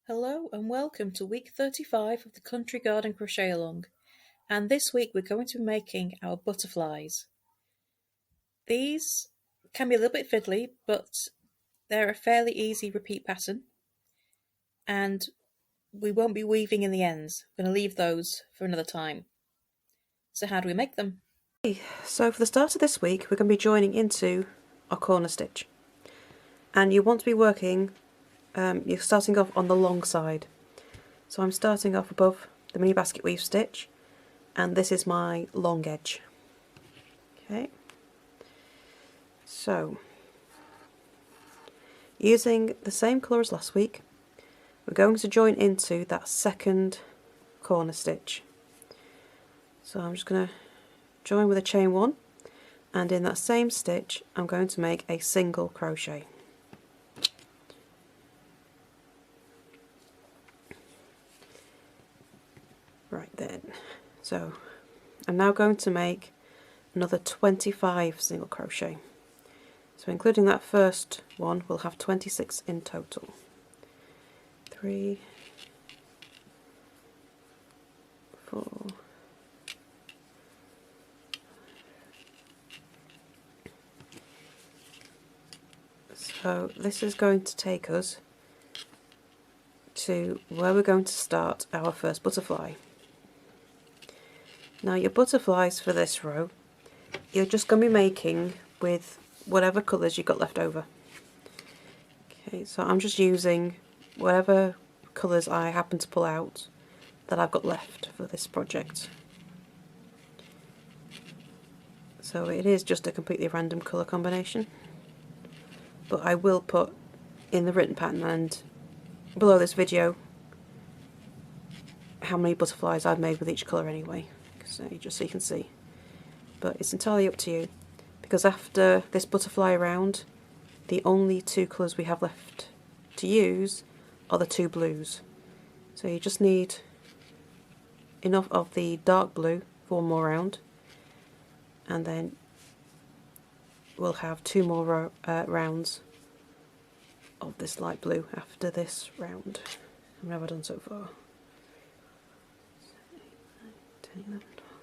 Hello and welcome to week 35 of the Country Garden Crochet Along, and this week we're going to be making our butterflies. These can be a little bit fiddly, but they're a fairly easy repeat pattern, and we won't be weaving in the ends. We're going to leave those for another time. So how do we make them? So for the start of this week we're going to be joining into our corner stitch, and you want to be working you're starting off on the long side. So I'm starting off above the mini basket weave stitch, and this is my long edge. Okay, so using the same colour as last week, we're going to join into that second corner stitch. So I'm just going to join with a chain one, and in that same stitch I'm going to make a single crochet. Right then, so I'm now going to make another 25 single crochet. So including that first one, we'll have 26 in total. 3, 4, 5. So this is going to take us to where we're going to start our first butterfly. Now your butterflies for this row, you're just going to be making with whatever colours you've got left over. Okay, so I'm just using whatever colours I happen to pull out that I've got left for this project. So it is just a completely random colour combination, but I will put in the written pattern and below this video how many butterflies I've made with each colour anyway, just so you can see. But it's entirely up to you, because after this butterfly round the only two colours we have left to use are the two blues. So you just need enough of the dark blue for one more round, and then we'll have two more rounds of this light blue after this round. How many have I done so far? 10, 11, 12,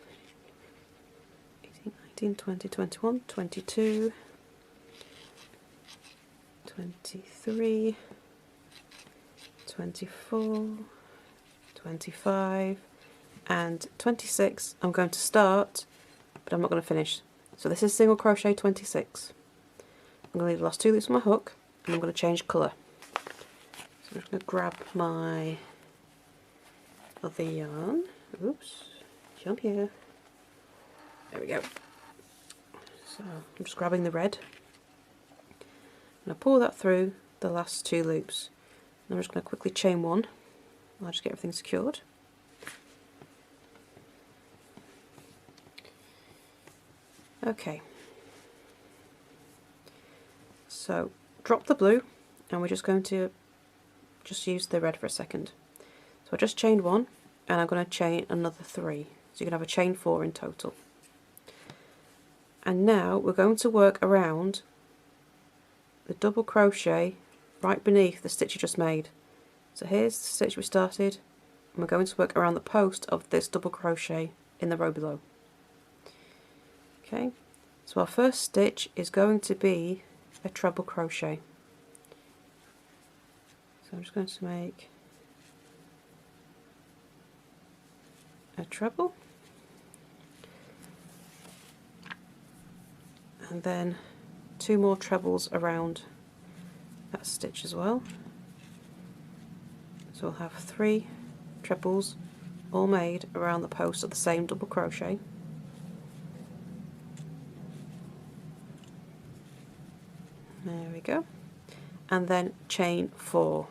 18, 19, 20, 21, 22, 23, 24, 25 and 26. I'm going to start, but I'm not going to finish. So this is single crochet 26. I'm going to leave the last two loops on my hook, and I'm going to change colour. So I'm just going to grab my other yarn. Oops, jump here. There we go. So I'm just grabbing the red, and I pull that through the last two loops. And I'm just going to quickly chain one. I'll just get everything secured. Okay. So drop the blue, and we're just going to use the red for a second. So I just chained one, and I'm going to chain another 3. So you can have a chain 4 in total. And now we're going to work around the double crochet right beneath the stitch you just made. So here's the stitch we started, and we're going to work around the post of this double crochet in the row below. Okay, so our first stitch is going to be a treble crochet. So I'm just going to make a treble, and then 2 more trebles around that stitch as well. So we'll have 3 trebles all made around the post of the same double crochet. There we go. And then chain 4.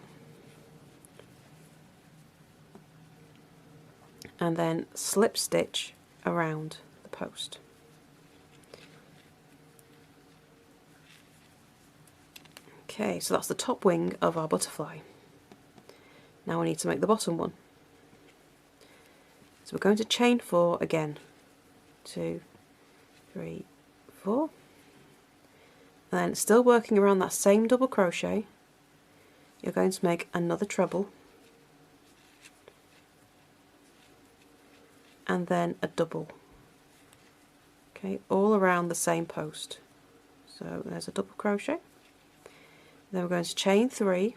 And then slip stitch around the post. Okay, so that's the top wing of our butterfly. Now we need to make the bottom one. So we're going to chain 4 again. 2, 3, 4. And then still working around that same double crochet, you're going to make another treble and then a double. Okay, all around the same post. So there's a double crochet. Then we're going to chain 3,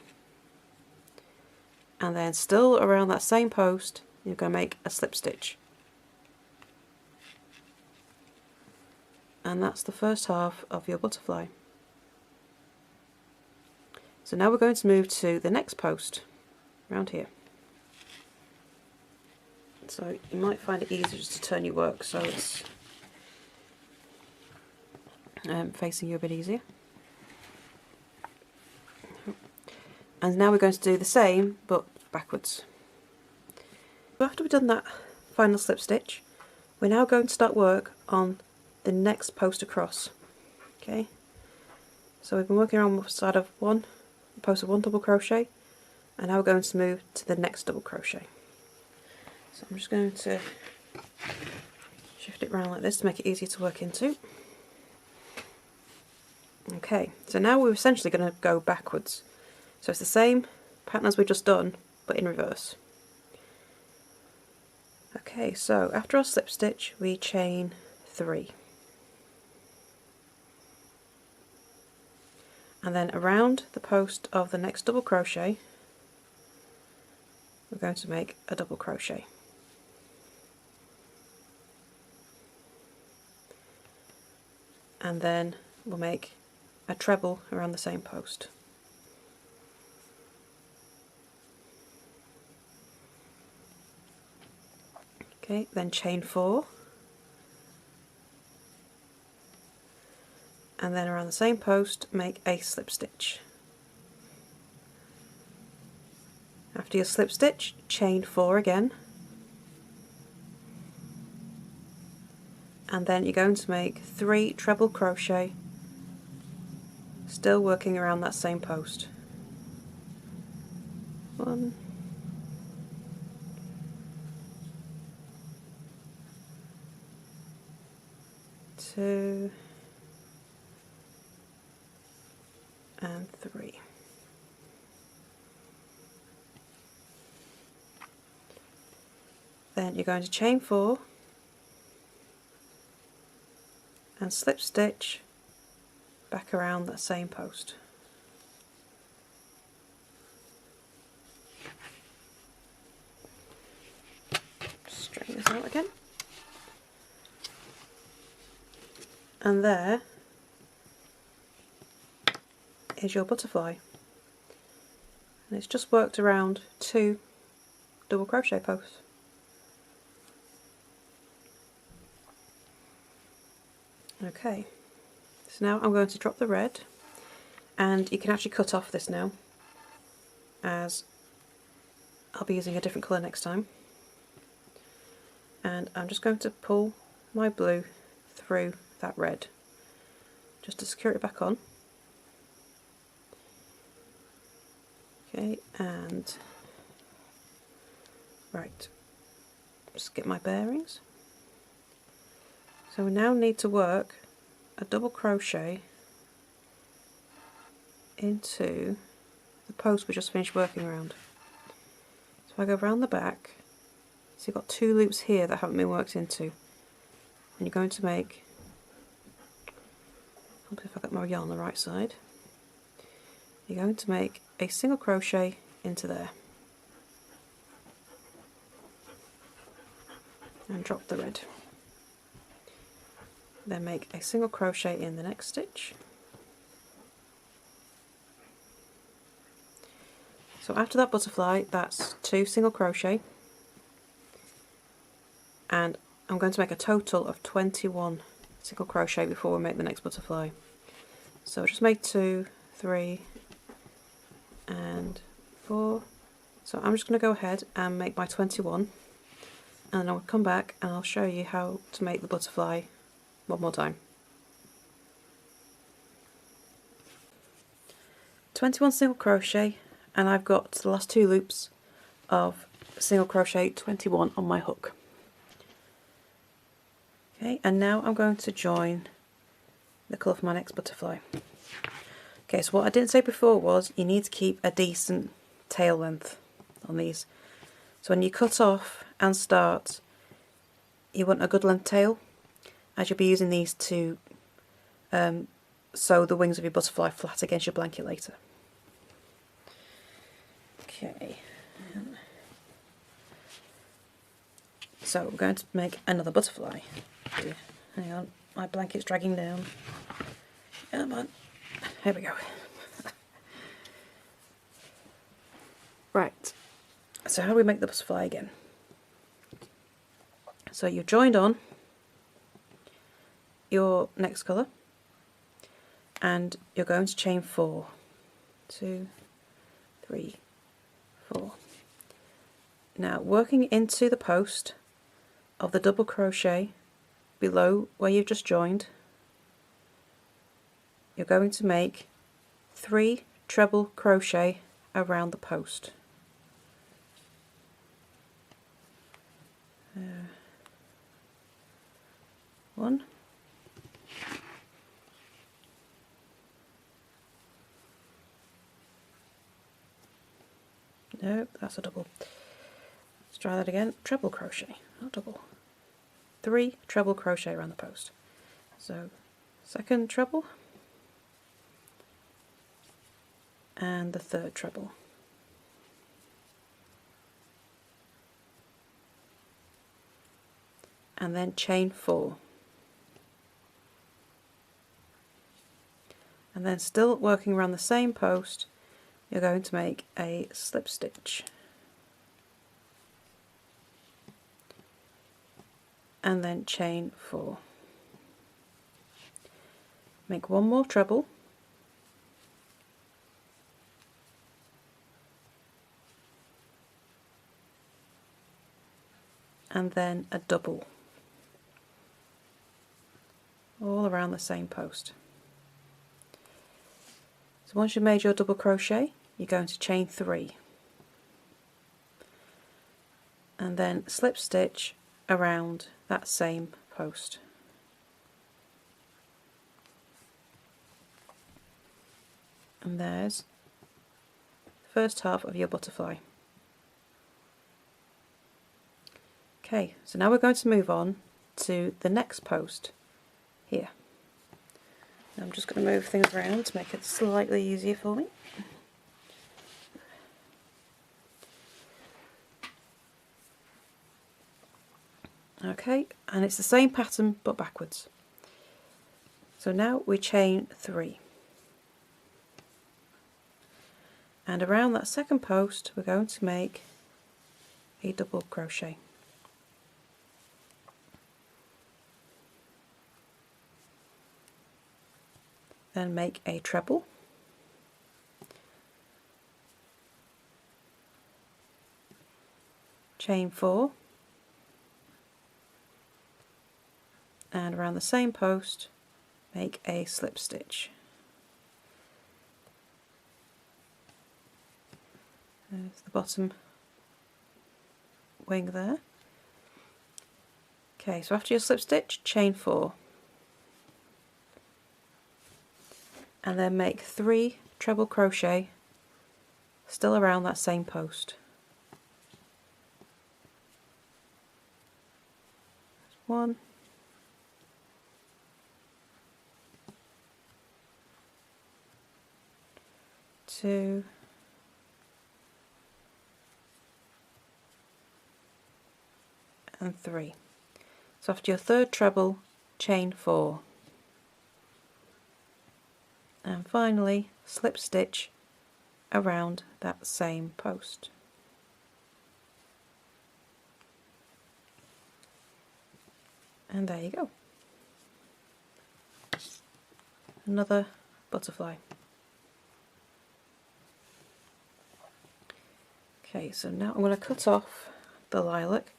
and then still around that same post you're going to make a slip stitch. And that's the first half of your butterfly. So now we're going to move to the next post around here. So you might find it easier just to turn your work so it's facing you a bit easier. And now we're going to do the same but backwards. So after we've done that final slip stitch, we're now going to start work on the next post across. Okay, so we've been working on the side of one post of 1 double crochet, and now we're going to move to the next double crochet. So I'm just going to shift it around like this to make it easier to work into. Okay, so now we're essentially going to go backwards. So it's the same pattern as we've just done, but in reverse. Okay, so after our slip stitch we chain 3. And then around the post of the next double crochet we're going to make a double crochet. And then we'll make a treble around the same post. Okay, then chain 4, and then around the same post make a slip stitch. After your slip stitch, chain 4 again, and then you're going to make 3 treble crochet, still working around that same post. 1, 2, and 3. Then you're going to chain 4 and slip stitch back around that same post. Straighten this out again. And there is your butterfly. And it's just worked around 2 double crochet posts. Okay, so now I'm going to drop the red, and you can actually cut off this now, as I'll be using a different colour next time. And I'm just going to pull my blue through that red, just to secure it back on. Okay, and right, just get my bearings. So we now need to work a double crochet into the post we just finished working around. So I go around the back, so you've got 2 loops here that haven't been worked into, and you're going to make, if I got my yarn on the right side, you're going to make a single crochet into there and drop the red. Then make a single crochet in the next stitch. So after that butterfly, that's 2 single crochet, and I'm going to make a total of 21 single crochet before we make the next butterfly. So just make 2, 3 and 4. So I'm just going to go ahead and make my 21, and then I'll come back and I'll show you how to make the butterfly one more time. 21 single crochet, and I've got the last 2 loops of single crochet 21 on my hook. Okay, and now I'm going to join the colour for my next butterfly. Okay, so what I didn't say before was you need to keep a decent tail length on these. So when you cut off and start, you want a good length tail, as you'll be using these to sew the wings of your butterfly flat against your blanket later. Okay, so we're going to make another butterfly. Hang on, my blanket's dragging down. Come on, here we go. Right, so how do we make the butterfly again? So you've joined on your next colour and you're going to chain 4. 2, 3, 4. Now working into the post of the double crochet below where you've just joined, you're going to make 3 treble crochet around the post. 1, 'No, that's a double. Let's try that again. Treble crochet, not double. 3 treble crochet around the post. So second treble and the third treble. And then chain 4. And then still working around the same post, you're going to make a slip stitch. And then chain 4. Make 1 more treble. And then a double. All around the same post. So once you've made your double crochet, you're going to chain 3 and then slip stitch around that same post. And there's the first half of your butterfly. Okay, so now we're going to move on to the next post here. I'm just going to move things around to make it slightly easier for me. Okay, and it's the same pattern but backwards. So now we chain 3. And around that second post we're going to make a double crochet. Then make a treble, chain 4, and around the same post make a slip stitch. There's the bottom wing there. Okay, so after your slip stitch, chain 4. And then make 3 treble crochet still around that same post. 1, 2, and 3. So after your third treble, chain 4. And finally slip stitch around that same post. And there you go. Another butterfly. Okay, so now I'm going to cut off the lilac,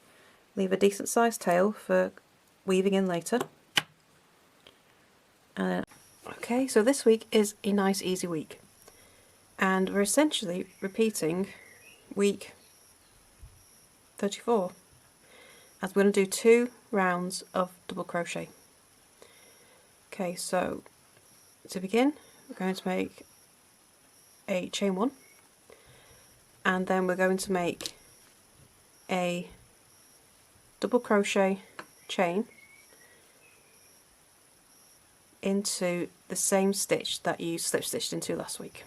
leave a decent sized tail for weaving in later. And then okay, so this week is a nice easy week, and we're essentially repeating week 34 as we're going to do 2 rounds of double crochet. Okay, so to begin we're going to make a chain 1 and then we're going to make a double crochet chain into the same stitch that you slip stitched into last week.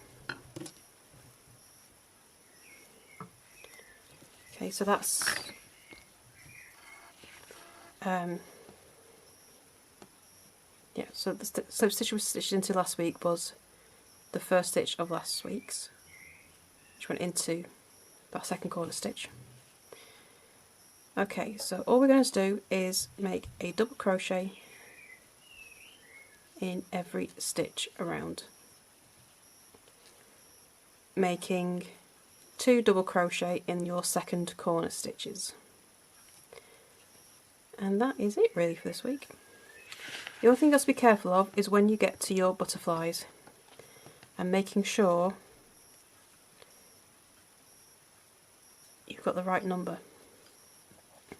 Okay, so that's yeah, so the slip stitch we stitched into last week was the first stitch of last week's, which went into that second corner stitch. Okay, so all we're going to do is make a double crochet in every stitch around, making 2 double crochet in your second corner stitches. And that is it really for this week. The only thing you have to be careful of is when you get to your butterflies and making sure you've got the right number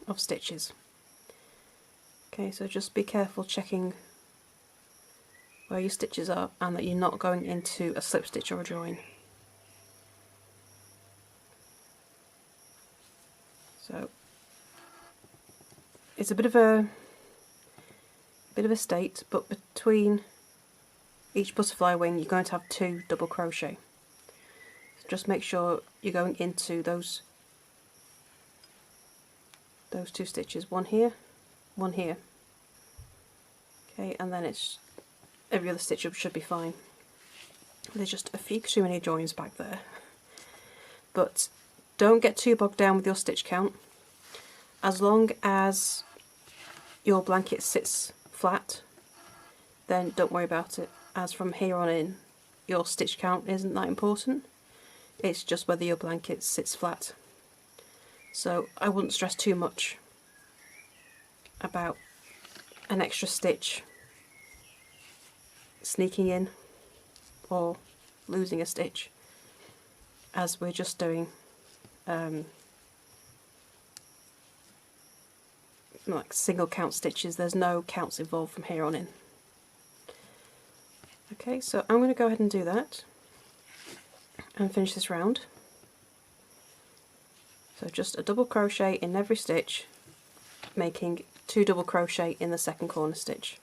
of stitches. Okay, so just be careful checking where your stitches are and that you're not going into a slip stitch or a join. So it's a bit of a state, but between each butterfly wing you're going to have 2 double crochet. So just make sure you're going into those 2 stitches, one here, one here. Okay, and then it's every other stitch up should be fine. There's just a few too many joins back there. But don't get too bogged down with your stitch count. As long as your blanket sits flat, then don't worry about it, as from here on in your stitch count isn't that important. It's just whether your blanket sits flat. So I wouldn't stress too much about an extra stitch sneaking in or losing a stitch, as we're just doing like single count stitches. There's no counts involved from here on in. Okay, so I'm going to go ahead and do that and finish this round. So just a double crochet in every stitch, making 2 double crochet in the second corner stitch.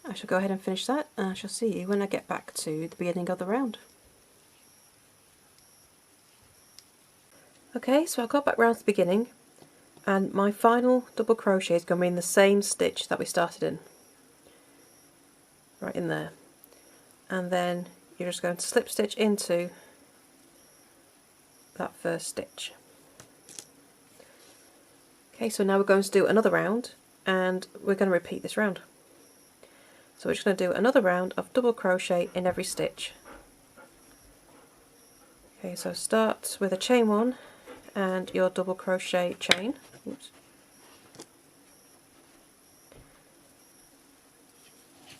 I shall go ahead and finish that, and I shall see you when I get back to the beginning of the round. Okay, so I got back round to the beginning, and my final double crochet is going to be in the same stitch that we started in. Right in there. And then you're just going to slip stitch into that first stitch. Okay, so now we're going to do another round, and we're going to repeat this round. So we're just going to do another round of double crochet in every stitch. Okay, so start with a chain 1 and your double crochet chain. Oops.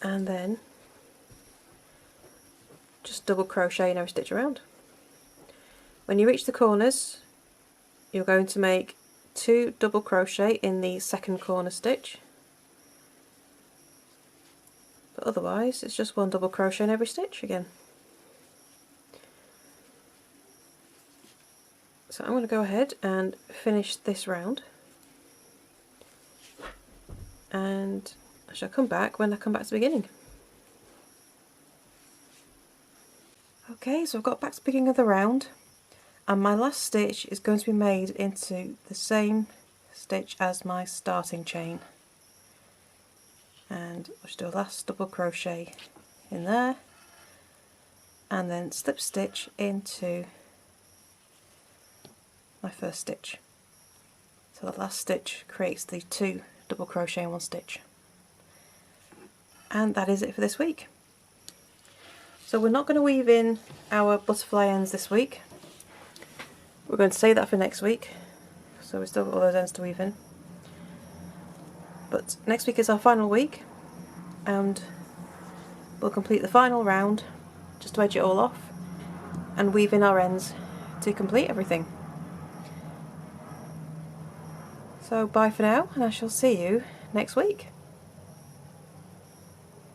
And then just double crochet in every stitch around. When you reach the corners, you're going to make 2 double crochet in the second corner stitch, but otherwise it's just 1 double crochet in every stitch again. So I'm going to go ahead and finish this round, and I shall come back when I come back to the beginning. Okay, so I've got back to the beginning of the round, and my last stitch is going to be made into the same stitch as my starting chain. And I'll just do a last double crochet in there, and then slip stitch into my first stitch. So the last stitch creates the 2 double crochet in 1 stitch. And that is it for this week. So we're not going to weave in our butterfly ends this week. We're going to save that for next week. So we've still got all those ends to weave in. But next week is our final week, and we'll complete the final round just to edge it all off and weave in our ends to complete everything. So bye for now, and I shall see you next week.